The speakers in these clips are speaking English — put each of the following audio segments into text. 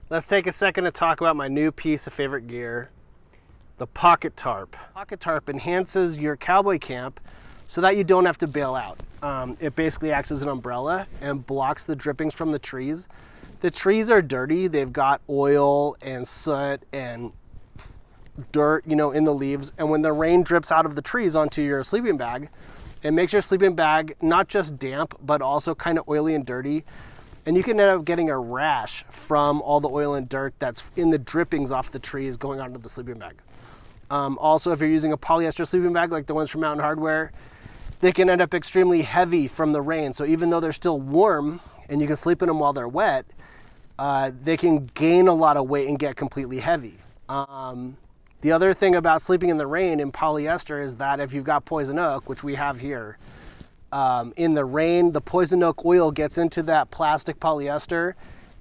Let's take a second to talk about my new piece of favorite gear, the Pocket Tarp. Pocket Tarp enhances your cowboy camp so that you don't have to bail out. It basically acts as an umbrella and blocks the drippings from the trees. The trees are dirty. They've got oil and soot and dirt, in the leaves. And when the rain drips out of the trees onto your sleeping bag, it makes your sleeping bag not just damp, but also kind of oily and dirty. And you can end up getting a rash from all the oil and dirt that's in the drippings off the trees going onto the sleeping bag. Also, if you're using a polyester sleeping bag like the ones from Mountain Hardware, they can end up extremely heavy from the rain. So even though they're still warm and you can sleep in them while they're wet, they can gain a lot of weight and get completely heavy. The other thing about sleeping in the rain in polyester is that if you've got poison oak, which we have here, in the rain, the poison oak oil gets into that plastic polyester,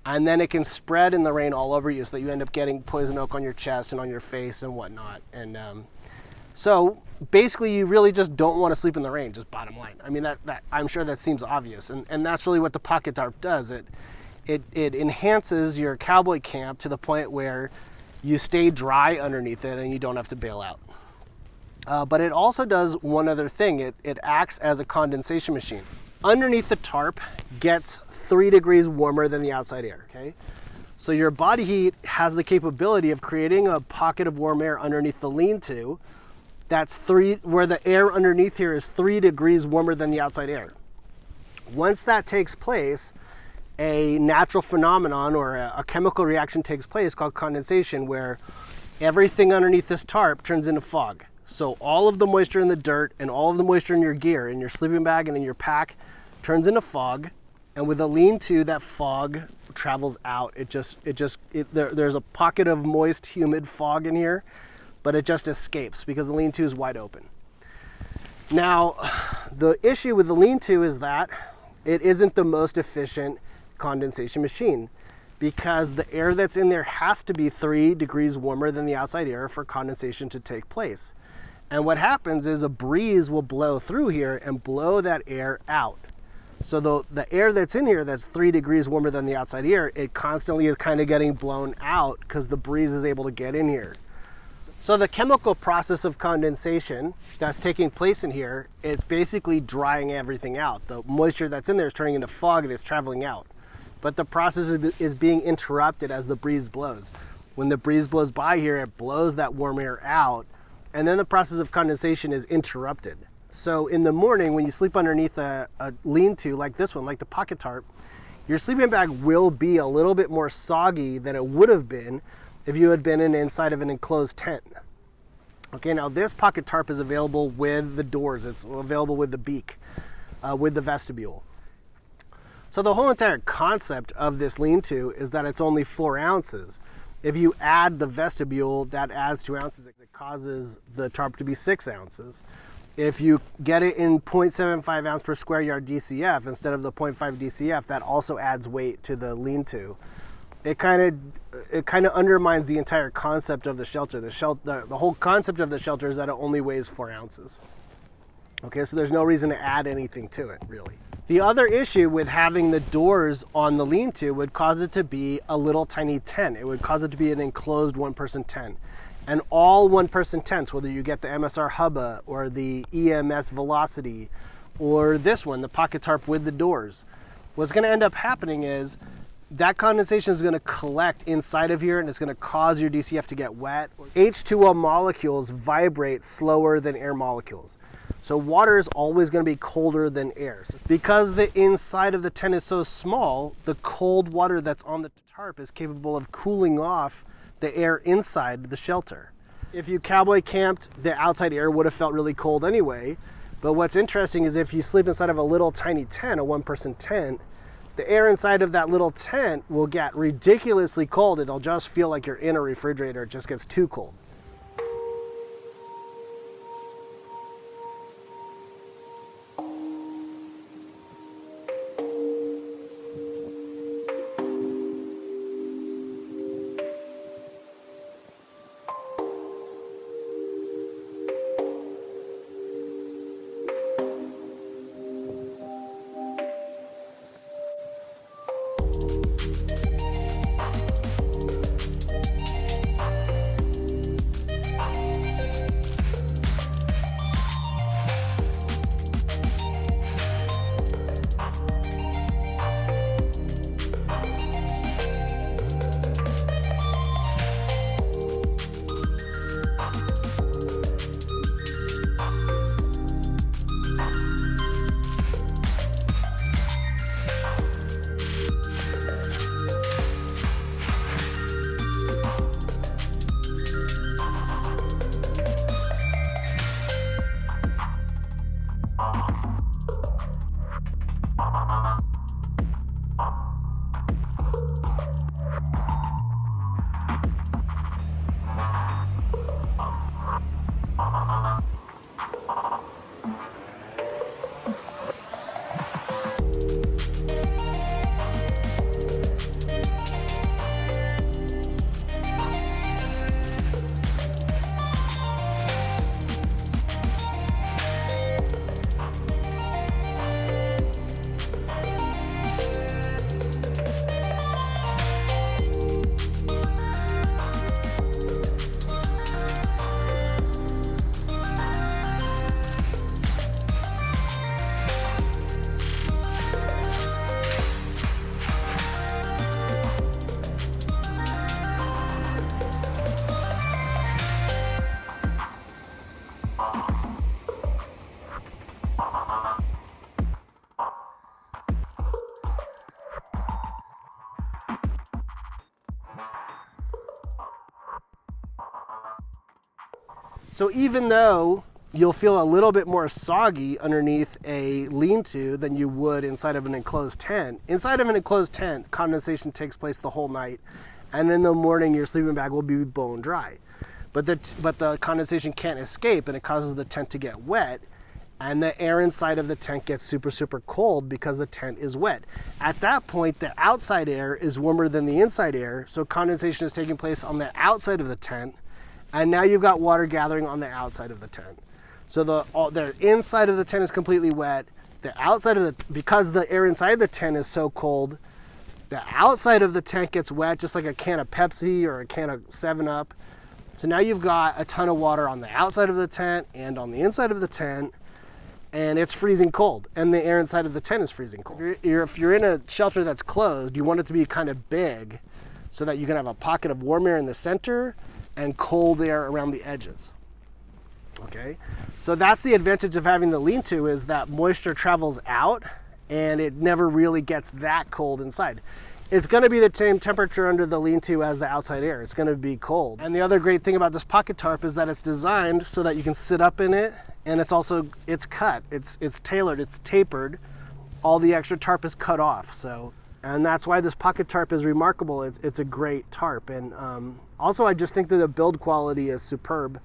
and then it can spread in the rain all over you, so that you end up getting poison oak on your chest and on your face and whatnot. And so basically, you really just don't want to sleep in the rain, just bottom line. I mean, that I'm sure that seems obvious, and that's really what the Pocket Tarp does. It enhances your cowboy camp to the point where you stay dry underneath it and you don't have to bail out. But it also does one other thing. It acts as a condensation machine. Underneath the tarp gets 3 degrees warmer than the outside air, okay? So your body heat has the capability of creating a pocket of warm air underneath the lean-to where the air underneath here is 3 degrees warmer than the outside air. Once that takes place, a natural phenomenon or a chemical reaction takes place called condensation, where everything underneath this tarp turns into fog. So all of the moisture in the dirt and all of the moisture in your gear, in your sleeping bag and in your pack, turns into fog. And with a lean-to, that fog travels out. There's a pocket of moist, humid fog in here, but it just escapes because the lean-to is wide open. Now, the issue with the lean-to is that it isn't the most efficient condensation machine, because the air that's in there has to be 3 degrees warmer than the outside air for condensation to take place. And what happens is a breeze will blow through here and blow that air out. So the air that's in here that's 3 degrees warmer than the outside air, it constantly is kind of getting blown out because the breeze is able to get in here. So the chemical process of condensation that's taking place in here is basically drying everything out. The moisture that's in there is turning into fog and it's traveling out. But the process is being interrupted as the breeze blows. When the breeze blows by here, it blows that warm air out, and then the process of condensation is interrupted. So in the morning, when you sleep underneath a lean-to like this one, like the Pocket Tarp, your sleeping bag will be a little bit more soggy than it would have been if you had been inside of an enclosed tent. Okay, now this Pocket Tarp is available with the doors. It's available with the beak, with the vestibule. So the whole entire concept of this lean-to is that it's only 4 ounces. If you add the vestibule, that adds 2 ounces. It causes the tarp to be 6 ounces. If you get it in 0.75 ounce per square yard DCF instead of the 0.5 DCF, that also adds weight to the lean-to. It kind of undermines the entire concept of the shelter. The whole concept of the shelter is that it only weighs 4 ounces. Okay, so there's no reason to add anything to it, really. The other issue with having the doors on the lean-to would cause it to be a little tiny tent. It would cause it to be an enclosed one-person tent. And all one-person tents, whether you get the MSR Hubba or the EMS Velocity or this one, the Pocket Tarp with the doors, what's going to end up happening is that condensation is going to collect inside of here and it's going to cause your DCF to get wet. H2O molecules vibrate slower than air molecules. So water is always going to be colder than air. So because the inside of the tent is so small, the cold water that's on the tarp is capable of cooling off the air inside the shelter. If you cowboy camped, the outside air would have felt really cold anyway. But what's interesting is if you sleep inside of a little tiny tent, a one-person tent, the air inside of that little tent will get ridiculously cold. It'll just feel like you're in a refrigerator. It just gets too cold. So even though you'll feel a little bit more soggy underneath a lean-to than you would inside of an enclosed tent, inside of an enclosed tent, condensation takes place the whole night, and in the morning your sleeping bag will be bone dry. But the condensation can't escape, and it causes the tent to get wet, and the air inside of the tent gets super, super cold because the tent is wet. At that point, the outside air is warmer than the inside air, so condensation is taking place on the outside of the tent, and now you've got water gathering on the outside of the tent. So the inside of the tent is completely wet. The outside of the, because the air inside the tent is so cold, the outside of the tent gets wet, just like a can of Pepsi or a can of 7-Up. So now you've got a ton of water on the outside of the tent and on the inside of the tent, and it's freezing cold, and the air inside of the tent is freezing cold. If you're in a shelter that's closed, you want it to be kind of big so that you can have a pocket of warm air in the center and cold air around the edges. Okay, so that's the advantage of having the lean-to, is that moisture travels out and it never really gets that cold inside. It's going to be the same temperature under the lean-to as the outside air. It's going to be cold. And the other great thing about this pocket tarp is that it's designed so that you can sit up in it, and it's cut, it's tailored, it's tapered. All the extra tarp is cut off. So, and that's why this pocket tarp is remarkable. It's a great tarp. And also I just think that the build quality is superb.